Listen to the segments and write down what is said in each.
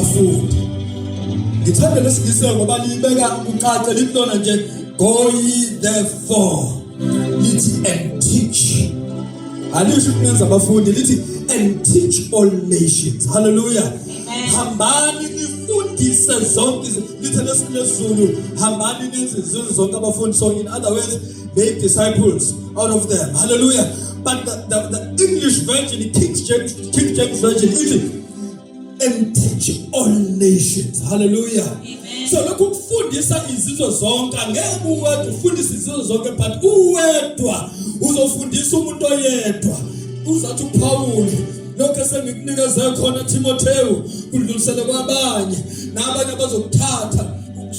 abafundi. Ngithanda lesingise ngoba libeka ucace likulona nje go ye therefore lithi and teach. Alisho ukwenza abafundi lithi and teach all nations. Hallelujah. Hambani nifundise zonke lithi lesizulu hambani nenze zonke abafundi. So in other words, make disciples out of them. Hallelujah. But the English version, the King James version, is and teach all nations. Hallelujah. Amen. So lokhu kufundisa izizwe zonke angeke uwedwa ufundise izizwe zonke but uwedwa uzofundisa umuntu oyedwa. Uzathi uPaul lokho esengikunikeze khona Timotheo kudlulisele kwabanye nabanye abazokuthatha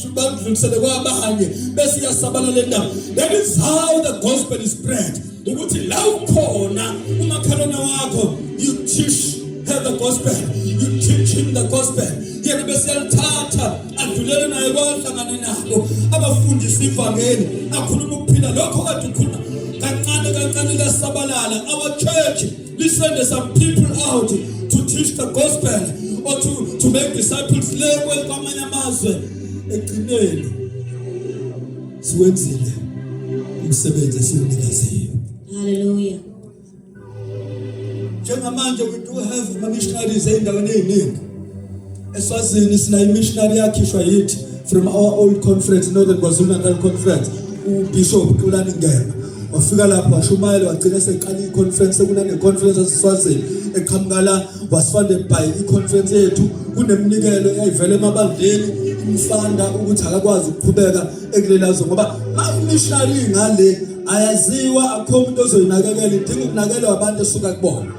ukudlulisele kwabanye bese iyasabalala indaba. That is how the gospel is spread. Ukuthi la ukhona umakhalona wakho you teach her the gospel, you teach him the gospel. Yena bese yalithatha adlulele naye kwahlangana nabo abafundisa ivangeli akhuluma ukuphila lokho kade ukhuluma kancane lasabalala. Our church send some people out to teach the gospel or to make disciples. Lewe kwamanye amazwe egcineni siwenzile umsebenzi esiwunikeziwe. Hallelujah. Njengamanje we do have missionaries endaweni eziningi. Eswazini sina missionary yakhishwa yithi from our old conference, Northern KwaZulu-Natal conference, uBishop Phumani ngema wafika lapho washumayela wagcina seqala iconference. Kunane conference eswazini eqhamukala was funded by iconference yethu. Kunemnikelo eyayivela emabandleni imfanda ukuthi akakwazi ukuqhubeka ekulelazo ngoba missionary ngale ayaziwa akho umuntu ozoyinakekela idinga ukunakekelwa abantu esuka kubona.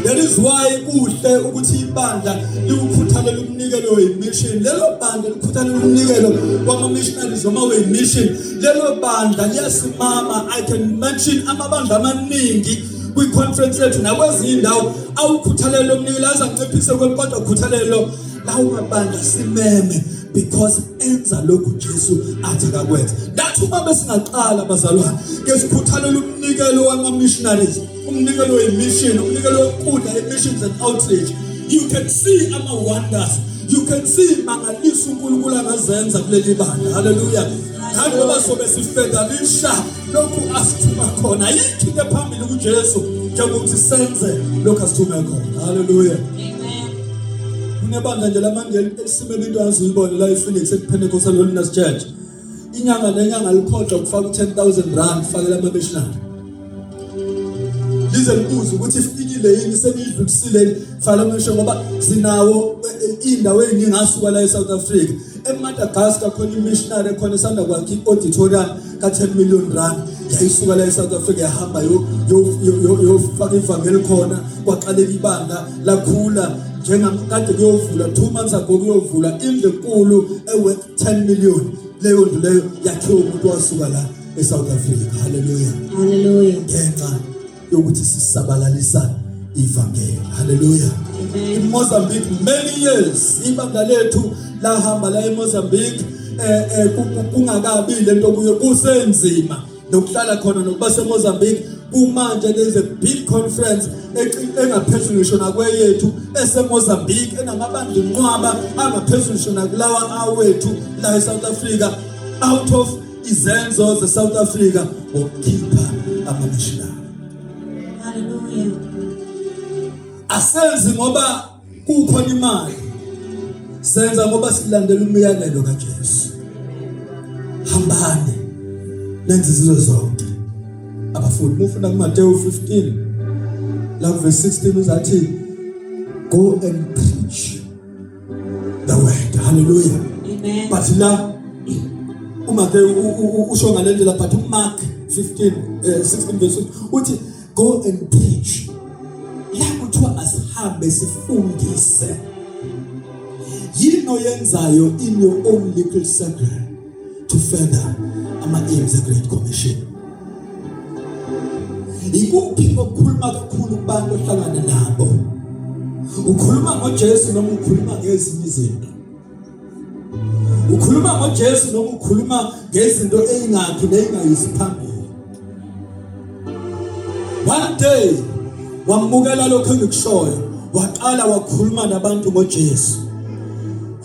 That is why kuhle ukuthi ibandla liwukhuthalela umnikelo wemission. Lelo bandla likhuthalela umnikelo kwama missionaries noma wemission. Lelo bandla liyasimama. I can mention amabandla amaningi kwi-conference yethu nakwezinye indawo awukhuthalela umnikelo azanciphise kodwa ukhuthalelo lawo mabandla simeme because enza lokhu Jesu athi akakwenza. That's uma besingaqala bazalwane ngesikhuthalela umnikelo wama missionaries, umnikelo wemission, umnikelo wokudla emissions and outreach. You can see ama wonders, you can see mangaliso uNkulunkulu angazenza kuleli bandla. Hallelujah. Kanti ngoba sobe sifedalisha lokhu asithuma khona yikho phambili kuJesu njengokuthi senze lokhu asithuma khona. Hallelujah. Kunebandla nje lamangeli elisimele into azuyibona la ePhoenix ePentecostal Holiness Church. Inyanga nenyanga likhoqa ukufaka 10,000 rand fakela ama missionary. Lize libuza ukuthi ifikile yini senidlulisile fala mesho ngoba sinawo indawo eziningi asuka la eSouth Africa. eMadagascar khona imissionary khona esanda kwakhe iAuditorium ka 10 million rand yayisuka la eSouth Africa yahamba yo faka ivangeli khona kwaqaleka ibandla lakhula njengamkade kuyovula 2 months ago kuyovula indlu enkulu eworth 10 million. Leyo ndlu leyo yakhiwa umuntu wasuka la eSouth Africa. Hallelujah. Hallelujah. Ngenxa yokuthi sisabalalisa ivangeli. Hallelujah. In Mozambique many years ibandla lethu lahamba la eMozambique kungakabi lento kuyo kusenzima nokuhlala khona nokuba seMozambique. Kumanje there's a big conference engaphezulu ngisho nakweyethu eseMozambique enamabandla inqwaba angaphezulu ngisho nakulawa awethu la eSouth Africa out of izenzo zeSouth Africa wokukhipha ama-missionary. Hallelujah. Asenzi ngoba kukhona imali, senza ngoba silandela umyalelo kaJesu. Hambani nenze izizwe zonke abafundi. Mufunda kuMateyu 15 la verse 16 uzathi go and preach the word. Hallelujah. Amen. But la uMateyu usho ngalendlela but uMark 15 16 verse uthi go and preach. La kuthiwa asihambe sifundise. Yini oyenzayo in your own little circle to further ama aims of Great Commission. Ikuphi ukukhuluma kakhulu kubantu ohlangana nabo? Ukhuluma ngoJesu noma ukhuluma ngezinye izinto? Ukhuluma ngoJesu noma ukhuluma ngezinto ezingakhi nezingayisiphambili? One day wamukela lokho engikushoyo waqala wakhuluma nabantu ngoJesu.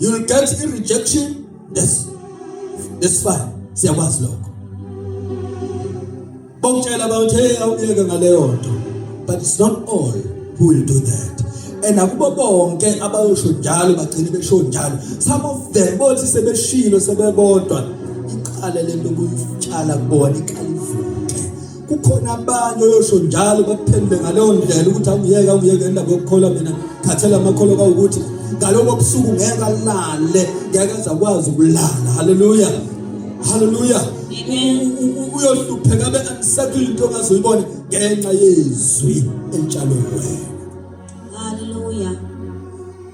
You'll get a rejection. That's fine. Siyakwazi lokho. Bongitshela about hey awuyeke ngaleyo nto. But it's not all who will do that. And akubo bonke abayosho njalo bagcina besho njalo. Some of them bothi sebeshilo sebebodwa iqala lento kuyitshala kubona iqala ivuthe. Kukhona abanye oyosho njalo baphendule ngaleyo ndlela ukuthi awuyeke indaba yokukholwa mina khathela amakholwa ka ukuthi ngaloko busuku ngeke alale ngeke azakwazi ukulala. Hallelujah. Hallelujah. Amen. Uyohlupheka be unsettled into ongazoyibona ngenxa yezwi entshalo wena. Hallelujah.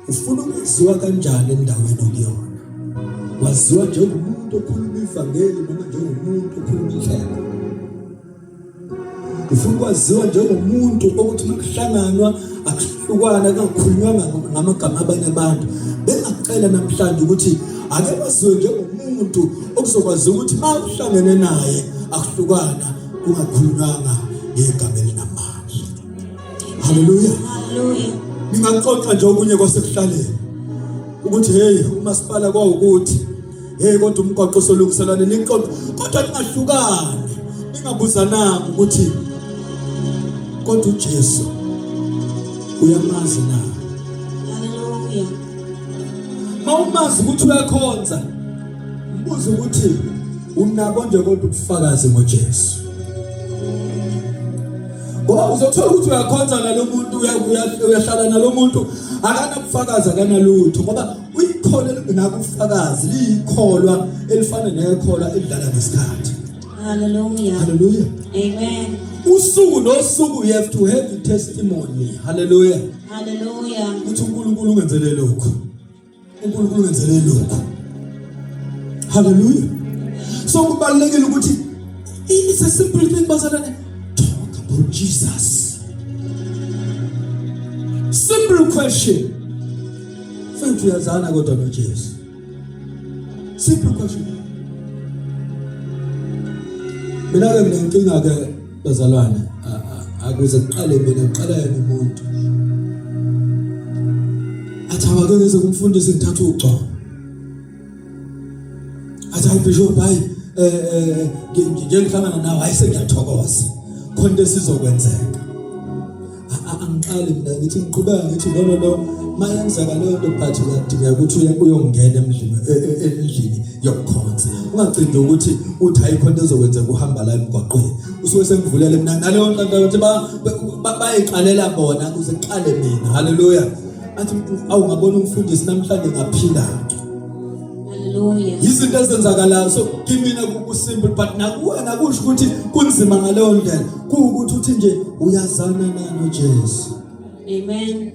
Ufuna ukwaziwa kanjani endaweni okuyona? Waziwa njengomuntu okhuluma ivangeli noma njengomuntu okhuluma indlela? Ufuna ukwaziwa njengomuntu ukuthi makuhlanganwa akuhlukwana kakhulunywanga ngamagama abanye abantu. Bengacela namhlanje ukuthi ake waziwe njengomuntu okuzokwazi ukuthi makuhlangene naye akuhlukwana kungakhulunywanga ngegama elinamandla. Hallelujah. Hallelujah. Ningaxoxa nje okunye kwasekuhlaleni ukuthi hey umasipala kwawukuthi hey kodwa umgwaqo solungiselane nixoxa kodwa ningahlukani ningabuzananga ukuthi kodwa uJesu uyamazi na. Hallelujah. Mawumazi ukuthi uyakhonza mbuzo ukuthi unabo nje kodwa ubufakazi ngoJesu. Ngoba uzothola ukuthi uyakhonza nalomuntu uyahlala nalomuntu akanabufakazi akanalutho ngoba uyikholwa nakufakazi liyikholwa elifana nekholwa elidlala ngesikhathi. Hallelujah. Hallelujah. Amen. Usuku nosuku you have to have a testimony. Hallelujah. Hallelujah. Uthi uNkulunkulu ungenzele lokho. uNkulunkulu ungenzele lokho. Hallelujah. So kubalekile ukuthi it's a simple thing bazalwane. About Jesus. Simple question. Mfethu uyazana kodwa noJesu. Simple question. Mina ke nginenkinga ke bazalwane akuze kuqale mina ngiqala yena umuntu. Athi awake ngeze kumfundisi ngithatha uxolo. Athi ayibishop hayi ngihlangana nawe ayise ngiyathokoza. Konke sizokwenzeka. Angiqali mina ngithi ngiqhubeka ngithi no mayenzeka leyo nto but uyadinga ukuthi uyongena endlini yokukhonza. Ungagcini ukuthi uthi ayikhonto ezokwenzeka uhamba la emgwaqweni. Usuke sengivulele mina naleyo nto ukuthi bayiqalela bona ukuze iqale mina. Hallelujah. Athi awungabona umfundisi namhlanje ngaphila. Hallelujah. Izinto ezenzakalayo so kimina kusimple but nakuwena kusho ukuthi kunzima ngaleyo ndlela kuukuthi uthi nje uyazana nani uJesu. Amen.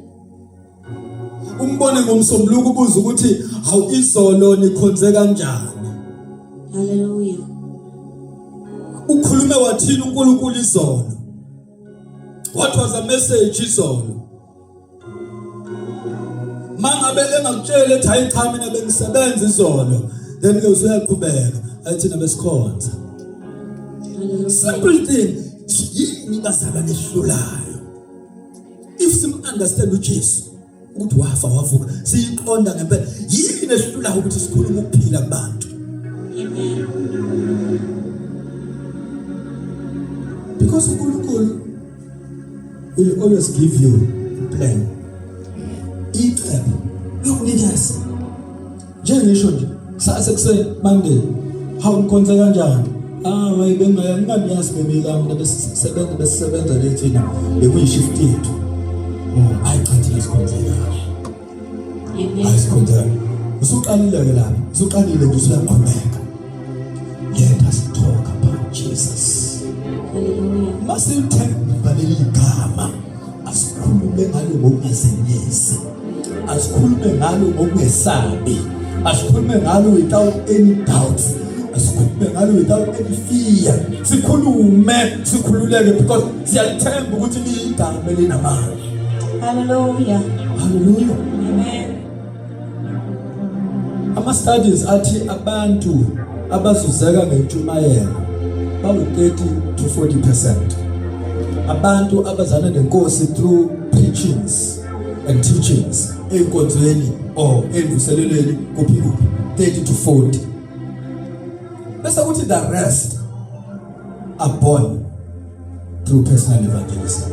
Umbone ngomsombuluko ubuza ukuthi hawu izolo nikhonze kanjani. Hallelujah. Ukhulume wathini uNkulunkulu izolo? What was the message izolo? Mangabe engakutshela ethi hayi cha mina bengisebenza izolo then ke usuyaqhubeka ayithi nabesikhonza. Simple thing yini basala nehlulayo. If sim understand uJesu ukuthi wavuka siyiqonda ngempela yini ehlulayo ukuthi sikhuluma ukuphila kubantu. Amen. Because uNkulunkulu will always give you a plan. iChep yokunikeza njengisho nje sase Monday how nkonza kanjani wayibengaya ngingabiyazi bemilami besebenza lethina bekuyi-shift yethu ayichathile sikhonze kahle. Amen. Ayisikhonze usuqalile ke lapha usuqalile nje usuyaqhubeka. Let us talk about Jesus. Hallelujah. Masithemba leli gama asikhulume ngalo ngokungazenyezi. Asikhulume ngalo ngokungesabi. Asikhulume ngalo without any doubt. Asikhulume ngalo without any fear. Sikhululeke because siyalithemba ukuthi ligama elinamandla. Hallelujah. Hallelujah. Amen. Ama-studies athi abantu abazuzeka ngentshumayelo bawu-30 to 40%. Abantu abazana nenkosi through preachings and teachings eyinkonzweni or emvuselelweni kuphi 30 to 40. Bese kuthi the rest are born through personal evangelism.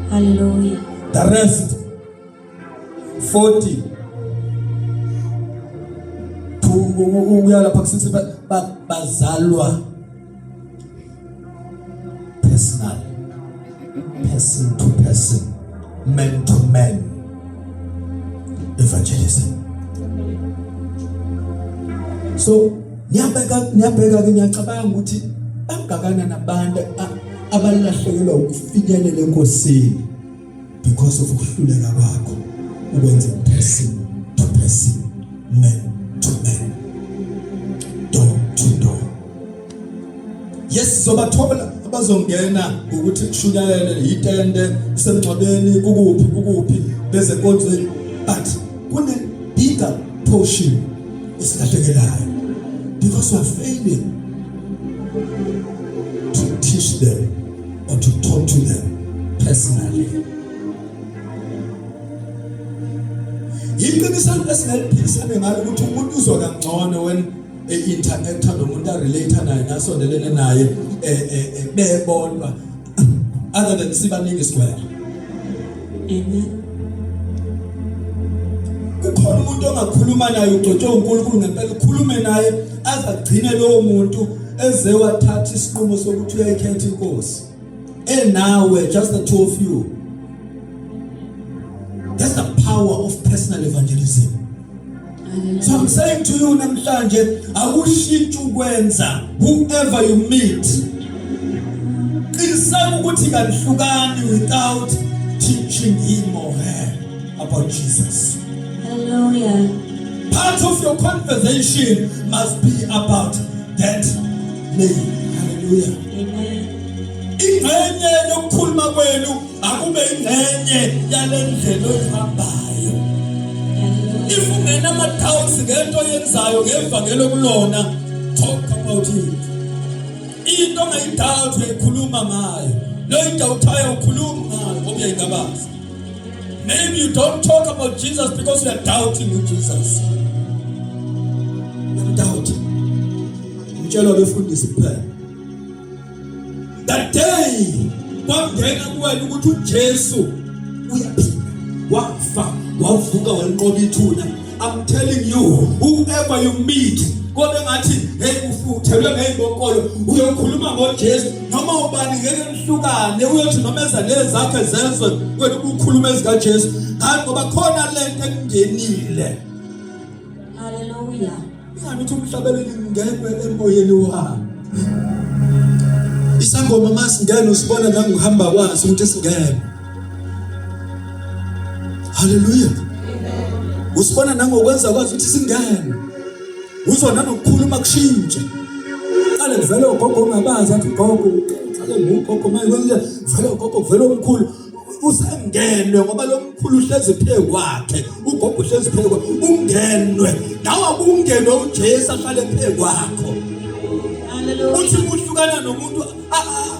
Hallelujah. The rest 40 to uyala phakathi bazalwa personal, person to person, man to man evangelism. So niyabheka ke ngiyacabanga ukuthi bangakana nabantu abalahlekelwa ukufikelela enkosini because of ukuhluleka kwakho ukwenza person to person, man to man, door to door. Yes, sobathola abazongena ukuthi kushunyayele itende semncwabeni kukuphi bese enkonzweni, but kune bigger portion esilahlekelayo because we are failing to teach them or to talk to them personally. Yiqiniso esineliphikisane ngalo ukuthi umuntu uzwa kangcono when interact nomuntu relate naye nasondelene naye bebonwa other than sibaningi square. Amen. Kukhona umuntu ongakhuluma naye ugcotshwe uNkulunkulu ngempela ukhulume naye azagcine lowo muntu eze wathatha isinqumo sokuthi uyayikhetha inkosi nawe, just the two of you. That's the power of personal evangelism. So I'm saying to you namhlanje akushintshe ukwenza whoever you meet. Qiniseka ukuthi kanhlukani without teaching him or her about Jesus. Hallelujah. Part of your conversation must be about that name. Hallelujah. Amen. Ingxenye yokukhuluma kwenu akube ingxenye yalendlela oyihambayo. If ungena ama-doubts ngento yenzayo ngevangelo kulona, talk about it. Into ongayidoubt uyayikhuluma ngayo. Noyidawuthayo ukhuluma ngayo ngoba uyayingabaza. Maybe you don't talk about Jesus because you are doubting who Jesus. I'm doubting. Mtshela befundisi kuphela. That day kwangena kuwena ukuthi uJesu uyaphila, wafa, wavuka waliqoba ithuna. I'm telling you, whoever you meet, kodwa ngathi hey ufuthelwe ngeyibokolo uyokhuluma ngoJesu noma ubani ngeke nihlukane uyothi noma ezale zakhe zezwe wena ukukhuluma ezikaJesu ngoba khona lento ekungenile. Hallelujah. Ingathi umhlabeleli ngeke emoyeni wami. Isangoma masingena usibona la ngihamba kwazi ukuthi singene. Hallelujah. Usibona nangokwenza kwazi ukuthi singene. Uzona nokukhuluma kushintshe. Qale vele ugogo ngabazi athi ugogo qale ngogogo maye vele ugogo vele omkhulu usengenwe ngoba lo mkhulu uhlezi phe kwakhe ugogo uhlezi phe kwakhe ungenwe nawe akungenwe uJesu ahlale phe kwakho. Hallelujah. Uthi uhlukana nomuntu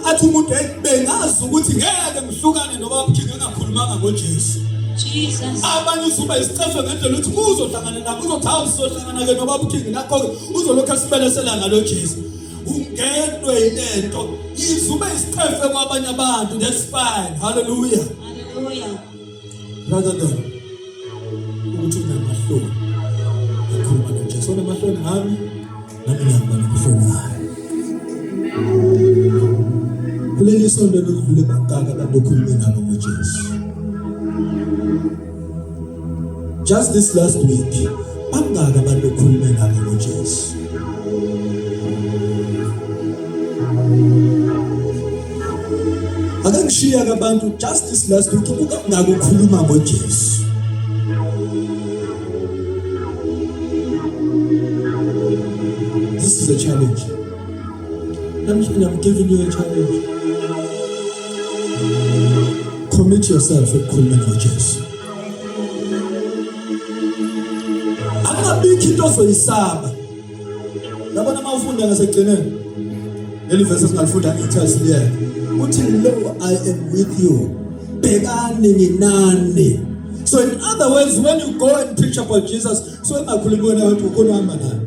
athi umuntu bengazi ukuthi ngeke ngihlukane noba ubukinga engakhulumanga ngoJesu. Jesus. Abanye usuba isicefo ngendlela ukuthi uzohlangana nabo uzothaba uzohlangana ke noba ubukinga nakho uzolokho sibelesela ngalo Jesu. Ungenwe ilento izuba isicefo kwabanye abantu, that's fine. Hallelujah. Hallelujah. Rather than ukuthi unamahloni ekhuluma noJesu unamahloni ngami nami ngiyamba nobuhloni ngayo. Kuleli sonto lokudlule bangaka abantu okhulume nabo ngoJesu. Just this last week, bangaka abantu okhulume nabo ngoJesu. Akangishiya abantu just this last week ukungaka ukukhuluma ngoJesu. This is a challenge. I'm giving you a challenge. Commit yourself ekukhulumeni ngoJesu. Akabikho into ozoyisaba. Yabona mawufunda ngasekugcineni. Leli verse esingalifunda ngithasile. Uthi lo I am with you. Bhekani nginani. So in other words, when you go and preach about Jesus, so engakhulumi wena wethu ukhuluma naye.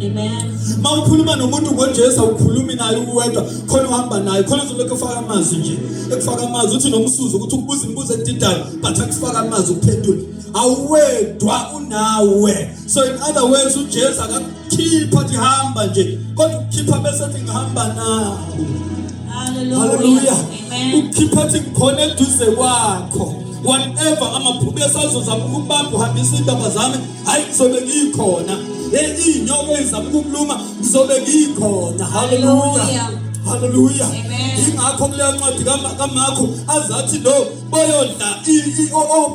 Amen. Mawukhuluma nomuntu ngoJesu ukhulumi naye uwedwa khona uhamba naye khona uzolokhu efaka amazwi nje ekufaka amazwi uthi nomsuzu ukuthi ukubuza imibuzo edidayo but akufaka amazwi ukuphendula awedwa unawe. So in other words uJesu akakhipha athi hamba nje kodwa ukhipha bese athi ngihamba nawe. Hallelujah. Amen. Ukhipha athi ngikhona eduze kwakho. Whatever amaphupho esazozama ukubamba uhambisa indaba zami hayi ngizobe ngikhona. Inyoko ezama ukukuluma ngizobe ngikhona. Hallelujah. Hallelujah. Ingakho kuleya ncwadi kaMakho azathi lo boyodla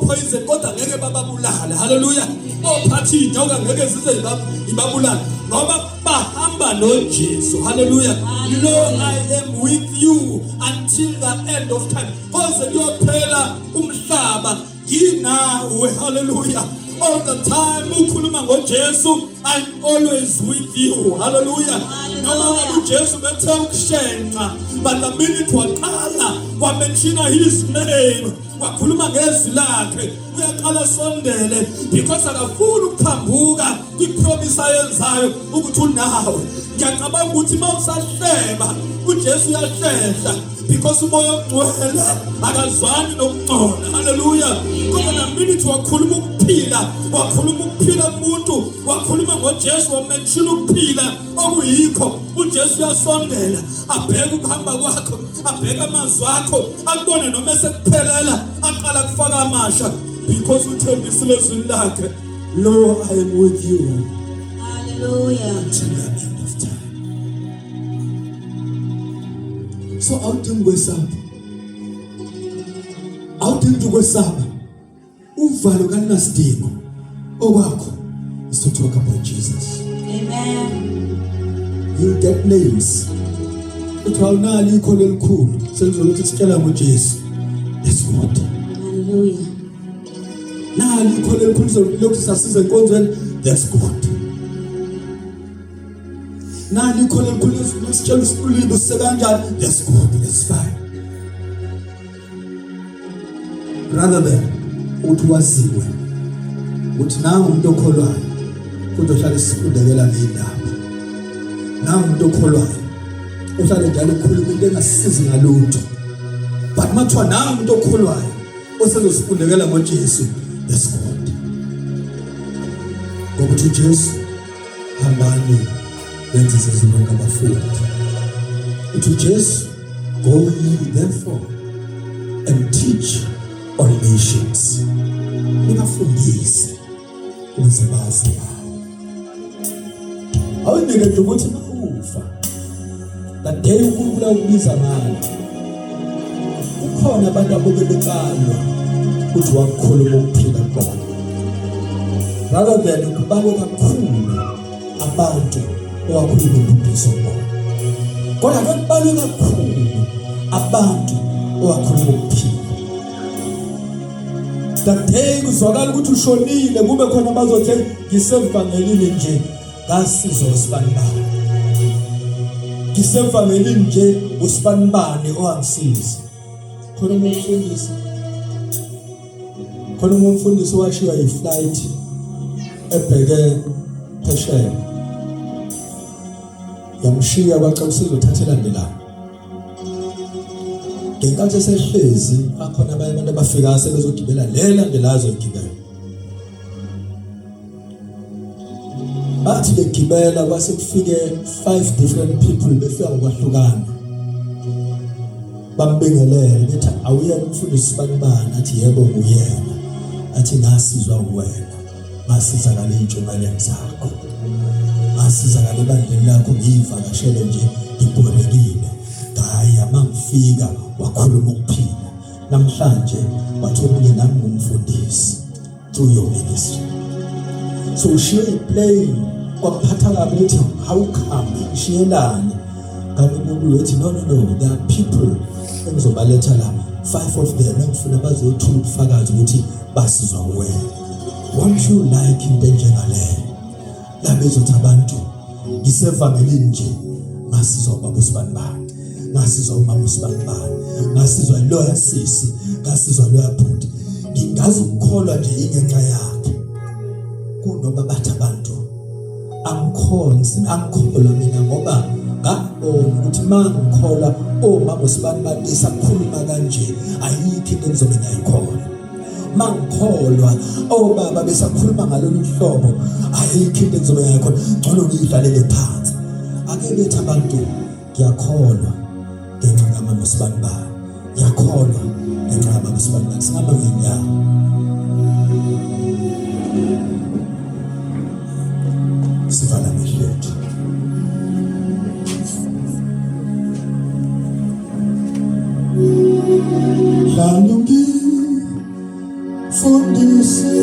poison kodwa ngeke bababulale. Hallelujah. Ophathi inyoka ngeke zize ibabulale ngoba bahamba noJesu. Hallelujah. Lo I am with you until the end of time. Koze kuyophela umhlaba nginawe. Hallelujah. All the time ukhuluma ngoJesu, I'm always with you. Hallelujah. Noma uJesu bethe ukushenqa but the minute waqala wamenshina his name wakhuluma ngezwi lakhe uyaqala sondele because akafuni ukuphambuka kwipromise ayenzayo ukuthi unawe. Ngiyacabanga ukuthi mawusahleba uJesu uyahlehla because umoya ongcwele akazwani nokungcola. Hallelujah. Ngoba na minute wakhuluma ukuphila umuntu wakhuluma ngoJesu wamenshina ukuphila okuyikho uJesu uyasondela abheka ukuhamba kwakho abheka amazwi akho akubone noma esekuphelela aqala kufaka amasha because uthembisile izwi lakhe. Lo I am with you. Hallelujah. Until the end of time. So awudingi kwesaba uvalo kalinasidingo okwakho is to talk about Jesus. Amen. You get names uthi awunali ikholo elikhulu senzokuthi sicela ngoJesu. That's good. Hallelujah. Nali ikholo elikhulu lokhu sasiza enkonzweni. That's good. Nali ikholo elikhulu sicela usibulibe sekanjani. That's good. That's fine. Rather than uthi waziwe uthi nangu umuntu okholwayo kodwa uhlala isifundekela ngendaba. Nangu umuntu okholwayo uhlala njalo ukhuluma into engasizi ngalutho. But mathiwa nangu umuntu okholwayo osezosifundekela ngoJesu. That's good. Ngoba uthi uJesu hambani lenze sezilonke abafundi. Uthi uJesu go ye therefore and teach all nations. Ningafundisi ukuze bazi awunike ukuthi ufa that day uNkulunkulu ukubiza ngalo kukhona abantu abobebekalwa ukuthi wakhuluma ukuphila kwabo. Rather than kubalwe kakhulu abantu owakhuluma imfundiso kwabo kodwa akubalwe kakhulu abantu owakhuluma ukuphila. That day kuzwakala ukuthi ushonile kube khona abazothi ngisevangelini nje ngasizwa usibanibani. Ngisevangelini nje usibanibani owangisiza. Khona umfundisi washiya iflight ebheke phesheya. Yamshiya bacela usizothathela ndelana. Ngenkathi esehlezi akhona abantu abafika sebezogibela lela ndelazo igibela. Bathi begibela kwase kufike 5 different people befika ngokwahlukana. Bambingelele bethi awuyena umfundisi banibani athi yebo nguyena. Athi ngasizwa uwena. Ngasizakala intshumayelo zakho. Ngasizakala ebandleni lakho ngivakashele nje ngibhorekile. Hayi amangifika wakhuluma ukuphila namhlanje wathola nami umfundisi through your ministry. So ushiye plane kwaphatha kabi ukuthi how come shiyelani kanti umuntu wethi no there are people engizobaletha la 5 of them engifuna bazothula ubufakazi ukuthi basizwa wena. Won't you like into njengaleyo la bezothi abantu ngisevangelini nje ngasizwa baba usibanibani. Ngasizwa umama usibanibani, ngasizwa lo yasisi, ngasizwa lo yaphuti. ngazi ukukholwa nje ingenxa yakhe kunoma bathi abantu angikholwa mina ngoba ngabona ukuthi mangikholwa omama usibani bandisa kukhuluma kanje ayikho into engizobe ngiyikholwa mangikholwa obaba besakhuluma ngalolu hlobo ayikho into engizobe ngiyikholwa ngcono ngiyidlalele phansi ake bethi abantu ngiyakholwa ngenxa kamama usibani bani ngiyakholwa ngenxa kamama usibani bani singaba ngenyawo sivala mehlethu Lanungi fundisi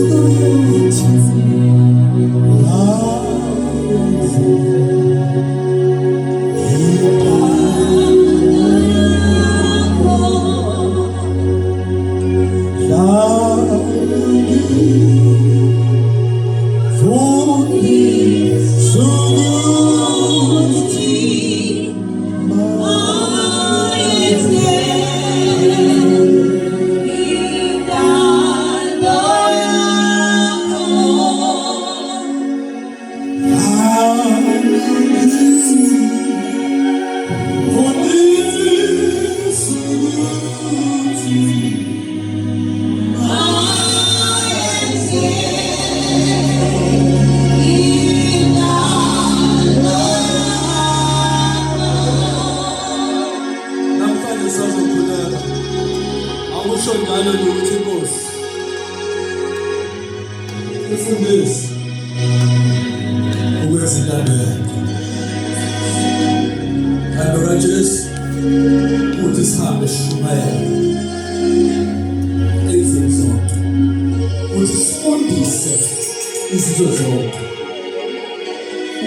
ukuthi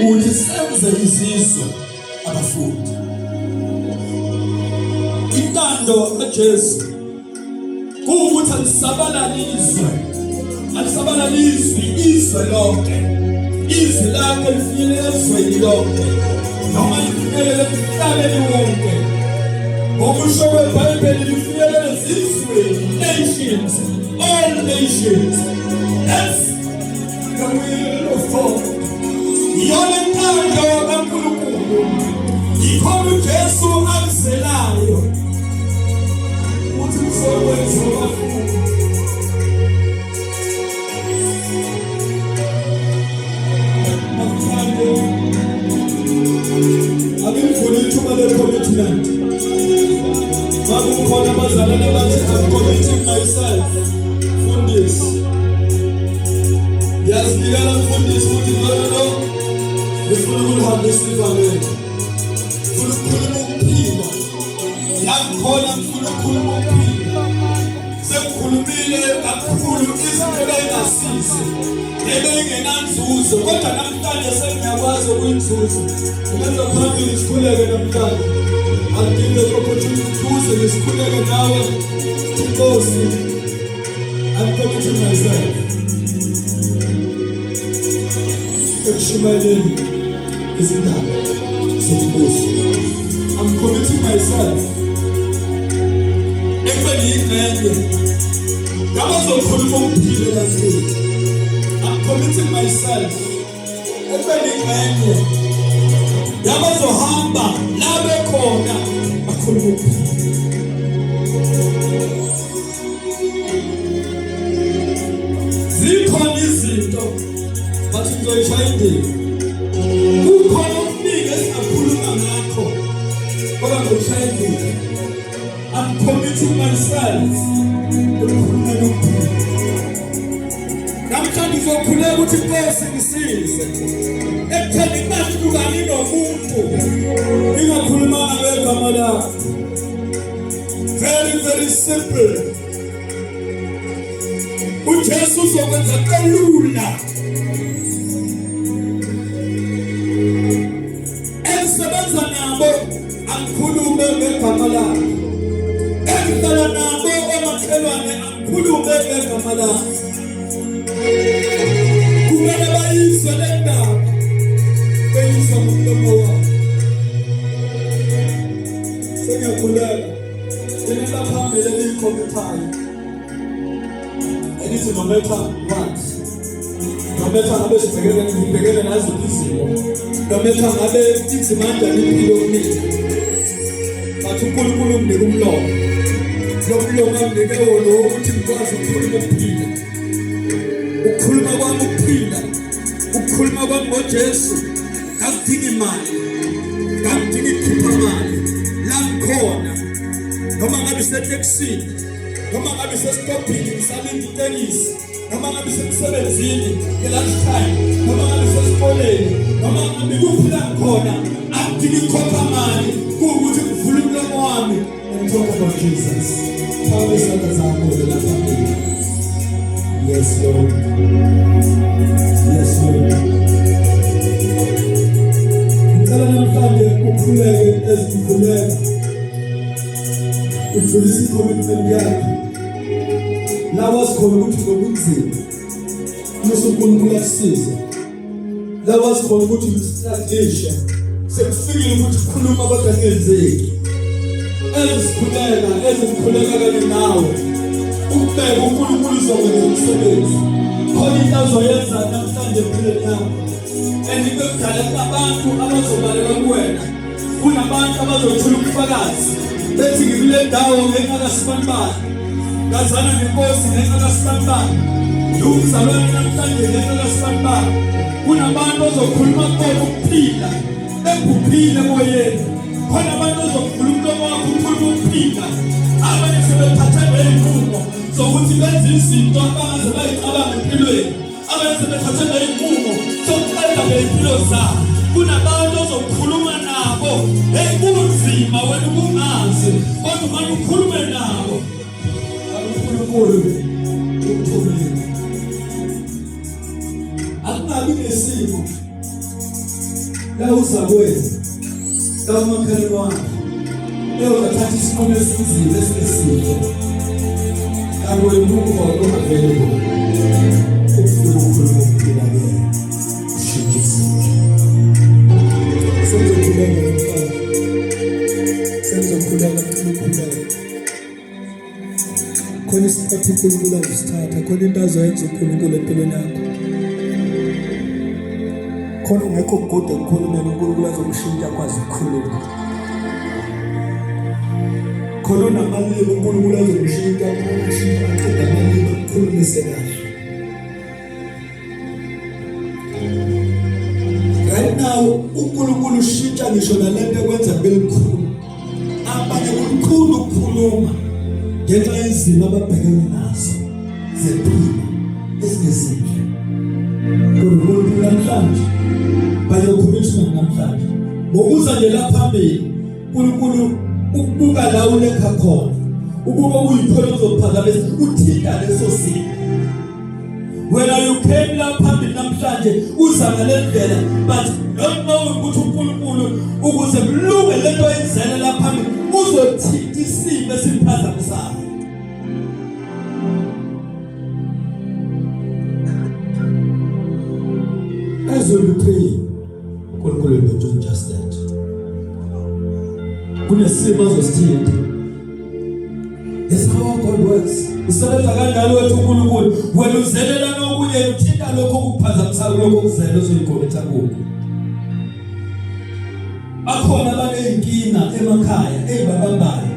ukuthi senze izizwe abafundi intando kaJesu ukuthi alisabalaliswe izwe lonke izwi lakhe lifinyelele ezweni lonke noma lifinyelele emhlabeni wonke ngokusho kweBhayibheli lifinyelele ezizweni nations all nations that's the will of God yona intando kaNkulunkulu ikhona uJesu alizelayo ukuthi uzokwenza abafundi akufuni ithuba le-commitment makukhona abazalwane abathi I'm committing myself fundisi yazinikela mfundisi ukuthi no ngifuna ukuhambisa ivangeli ngifuna ukukhuluma ukuphila yakhona ngifuna ukukhuluma ukuphila sekukhulumile kakhulu izinto ebengasizi ebengenanzuzo kodwa namhlanje sengiyakwazi ukuyinzuzo ngenza phambili sikhuleke namhlanje I'll give the opportunity ukuze ngisikhuleke nawe Nkosi I'm committing myself ekushumayeleni izindaba zombuso I'm committing myself ekubeni yingxenye yabazokhuluma ukuphila kakhulu I'm committing myself ekubeni yingxenye yabazohamba la bekhona bakhuluma ukuphila zikhona izinto bathi ngizoyishaya indiva kukhona okuningi esingakhuluma ngakho kodwa ngizoyishaya indiva I'm committing myself ukukhuluma ukuphila namhlanje ngizokhuleka ukuthi Nkosi ngisize ekutheni kungahlukani nomuntu ngingakhulumanga ngegama lakho very very simple uJesu uzokwenza kalula engisebenza nabo angikhulume ngegama lakho engihlala nabo omakhelwane angikhulume ngegama lakho kumele bayizwe le ndaba beyizwa ngomlomo wabo sengiyakhuleka yena phambili elikhomitayo lithi no matter what, no matter ngabe sibhekene naziphi izimo, no matter ngabe inzima kanjani impilo yomini, bathi uNkulunkulu unginike umlomo. Lo mlomo amnike wona ukuthi ngikwazi ukukhuluma ukuphila. Ukukhuluma kwami ukuphila, ukukhuluma kwami ngoJesu, akudingi imali, akudingi ikhipha mali. La ngikhona, noma ngabe seteksini, noma ngabe sesitobhini ngisalinde itekisi, noma ngabe semsebenzini ngelunchtime, noma ngabe sesikoleni, noma ngabe kuphi la ngikhona, akudingi ikhipha mali, kuwukuthi ngivule umlomo wami and talk about Jesus. How is that example of the Yes, Lord. Yes, Lord. Ngicela namhlanje ukhuleke ezikhuleka. Udlulise i-commitment yakho. La wasikhona ukuthi ngokunzima. Bese uNkulunkulu akusize. La wasikhona ukuthi usistrategisha. Sekufikile ukuthi ukhuluma kodwa ngenzeki. Ezikhuleka kanye nawe. Ubheke uNkulunkulu uzokwenza umsebenzi. Khona into azoyenza namhlanje empilweni yakho. Andike kudala abantu abazobaleka kuwena. Kunabantu abazothola ubufakazi. Bethi ngikule ndawo ngenxa kaSibanibani. Ngazana nenkosi ngenxa kaSibanibani. Ngizalwane namhlanje ngenxa kaSibanibani. Kunabantu azokhuluma kodwa ukuphila. Ekuphile moyeni. Khona abantu azokhuluma umlomo wakho ukhuluma ukuphila. Abanye sebephathele inqumo zokuthi benze izinto abangaze bayicabanga empilweni. Abanye sebephathele inqumo zokuqeda impilo zabo. Kunabantu ozokhuluma nabo kunzima wena ungazi kodwa manje ukhulume nabo. uNkulunkulu ukuthumela. Akunabi nesimo la uzakwenza la umakhelwane wakho uyothatha isinqumo esinzima esinesihle kawe Mungu ongavele ukufuna ukukhuluma ukuphila ke ushikise senzokhuleka mfana senzokhuleka khona isikhathi uNkulunkulu azisithatha khona into azoyenza uNkulunkulu empilweni yakho khona ungekho kude ukukhulumela uNkulunkulu azomshintsha kwazi ukukhuluma khona unamalimi uNkulunkulu azomshintsha aqeda amalimi ukukhulumise kahle. Right now uNkulunkulu ushintsha ngisho nalento ekwenza belikhulu abanye ukukhulu ukukhuluma ngenxa yezimo ababhekene nazo zempilo ezinezinto. uNkulunkulu namhlanje bayokhuluma namhlanje ngokuza nje lapha phambili uNkulunkulu ukubuka la ulekha khona ukuba uyipholo uzophazamisa uthinta leso simo. Whether you came la phambili namhlanje uza ngalendlela but don't know ukuthi uNkulunkulu ukuze mlunge lento yenzele la phambili uzothinta isimo esiphazamisayo. As we pray, uNkulunkulu will do just that. Kunesimo azosithinta. That's how God works. Usebenza kanjalo wethu uNkulunkulu. Wena uzelela nokunye uthinta lokho okuphazamisa lokho kuzela uzoyikhometa kuko. Bakhona abanenkinga emakhaya ezibabambayo.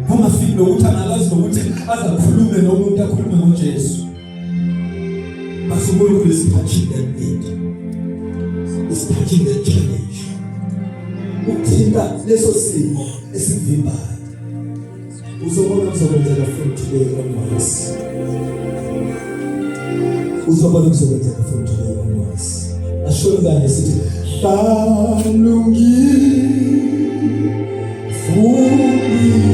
Ungafiki nokuthi angakazi nokuthi azakhulume nomuntu akhulume ngoJesu. UNkulunkulu is touching that need. Is touching that challenge. Ukuthinta leso simo esivimbayo. Uzobona kuzokwenzeka from today onwards. Uzobona kuzokwenzeka from today onwards. Asholo kanye sithi hlalungi futhi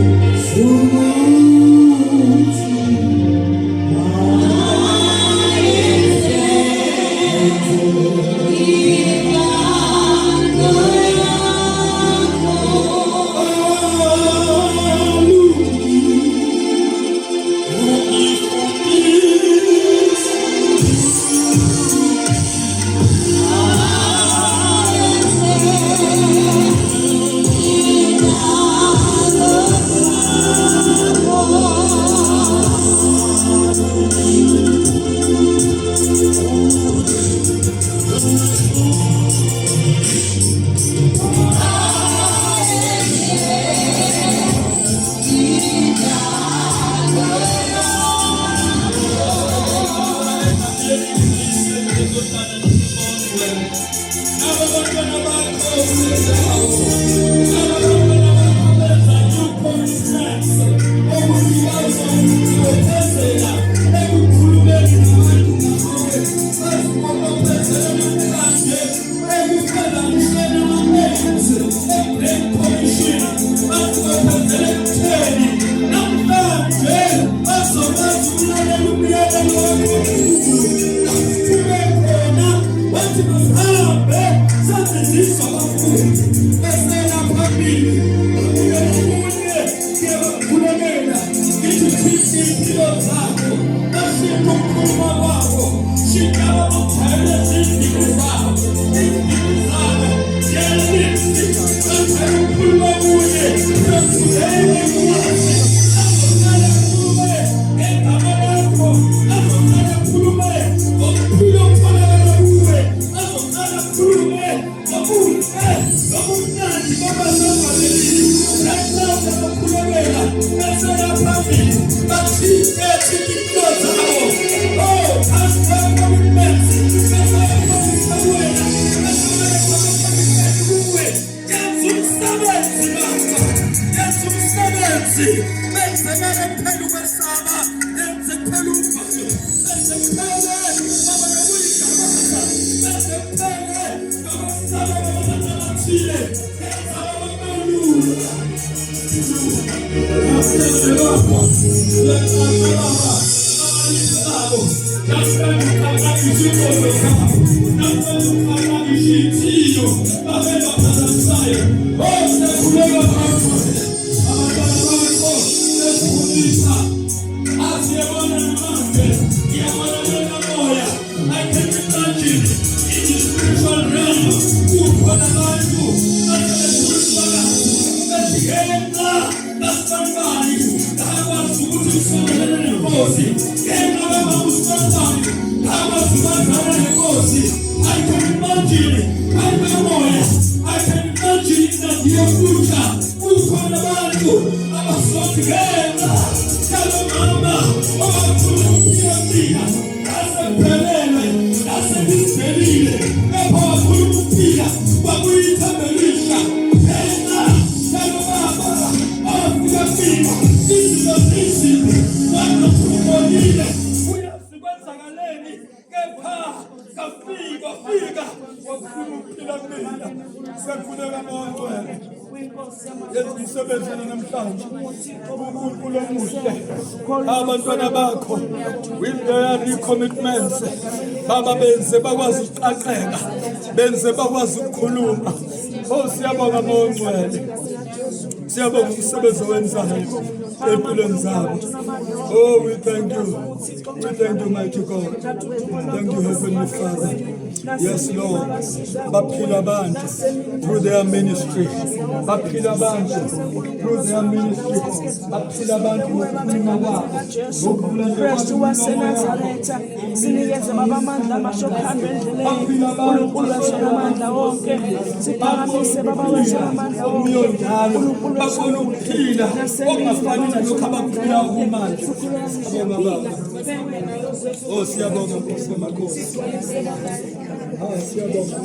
Abantwana bakho with their recommitments baba benze bakwazi ukuqaqeka benze bakwazi ukukhuluma. Siyabonga Ngcwele, siyabonga umsebenzi owenzayo empilweni zabo. We thank you, mighty God. Thank you, Heavenly Father. Yes, Lord. Baphila abantu through their ministry. Baphila abantu through their ministry. Baphila abantu ngokukhuluma kwabo. Kristu waseNazaretha sinikeze baba amandla amasha okuhamba endleleni. uNkulunkulu wasenamandla wonke siphakamise baba wasenamandla wonke. uNkulunkulu Bafuna ukuphila okungafani nalokho abaphila kumanje. Siyabonga Nkosi yamakhosi. Siyabonga.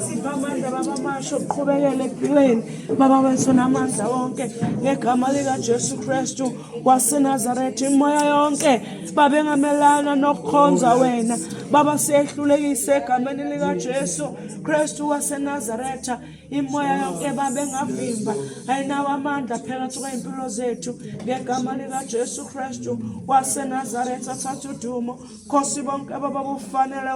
Siphamandla baba amasha okuqhubekela empilweni baba wethu namandla wonke ngegama lika Jesu Kristu waseNazaretha. Imoya yonke babengamelana nokukhonza wena baba siyehlulekise egameni lika Jesu Kristu waseNazaretha. imoya yonke baba engavimba ayinawo amandla phakathi kwey'mpilo zethu ngegama likaJesu Kristu waseNazaretha thatha udumo Nkosi bonke baba kufanele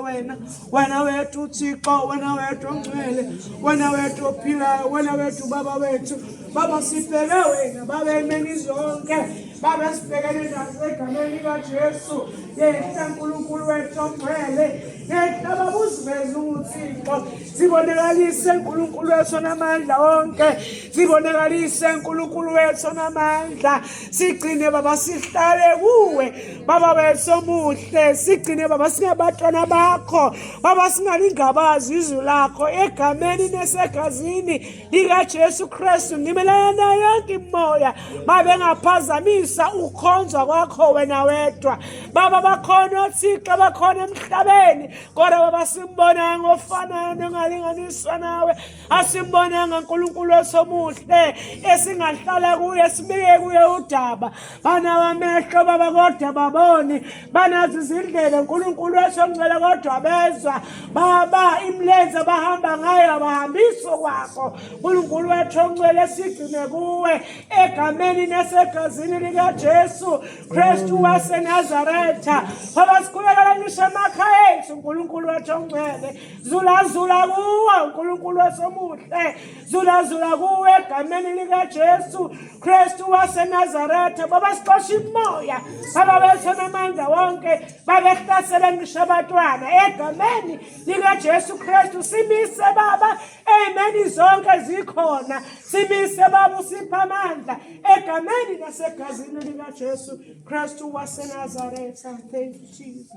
wena wethu uThixo wena wethu ongcwele wena wethu ophilayo wena wethu baba wethu baba sibheke wena baba emeni zonke baba sibhekene nazo egameni likaJesu yehla uNkulunkulu wethu ongcwele yehla baba usiveze uThixo sibonakalise uNkulunkulu wethu namandla wonke sibonakalise uNkulunkulu wethu namandla sigcine baba sihlale kuwe baba wethu omuhle sigcine baba singabatwana bakho baba singalingabazi izwi lakho egameni nesegazini likaJesu Kristu ngimelana yonke imoya baba engaphazamisa ukhonzwa kwakho wena wedwa baba bakhona oThixo bakhona emhlabeni kodwa baba simbona ngofanayo nongalinganiswa nawe asimbonanga uNkulunkulu wethu omuhle esingahlala kuye sibike kuye udaba banawo amehlo baba kodwa baboni banazo izindlela uNkulunkulu wethu ongcwele kodwa bezwa baba imilenze bahamba ngayo abahambiswa kwakho uNkulunkulu wethu ongcwele sigcine kuwe egameni nesegazini likaJesu Kristu waseNazaretha baba sikhulekela ngisho emakhaya ethu uNkulunkulu wethu ongcwele zula kuwe uNkulunkulu wethu omuhle zula kuwe egameni likaJesu Kristu waseNazaretha baba sixosha imoya baba wethu namandla wonke baba ehlasela ngisho abatwana egameni likaJesu Kristu simise baba emeni zonke zikhona simise baba usipha amandla egameni nasegazini likaJesu Kristu waseNazaretha. Thank you Jesus.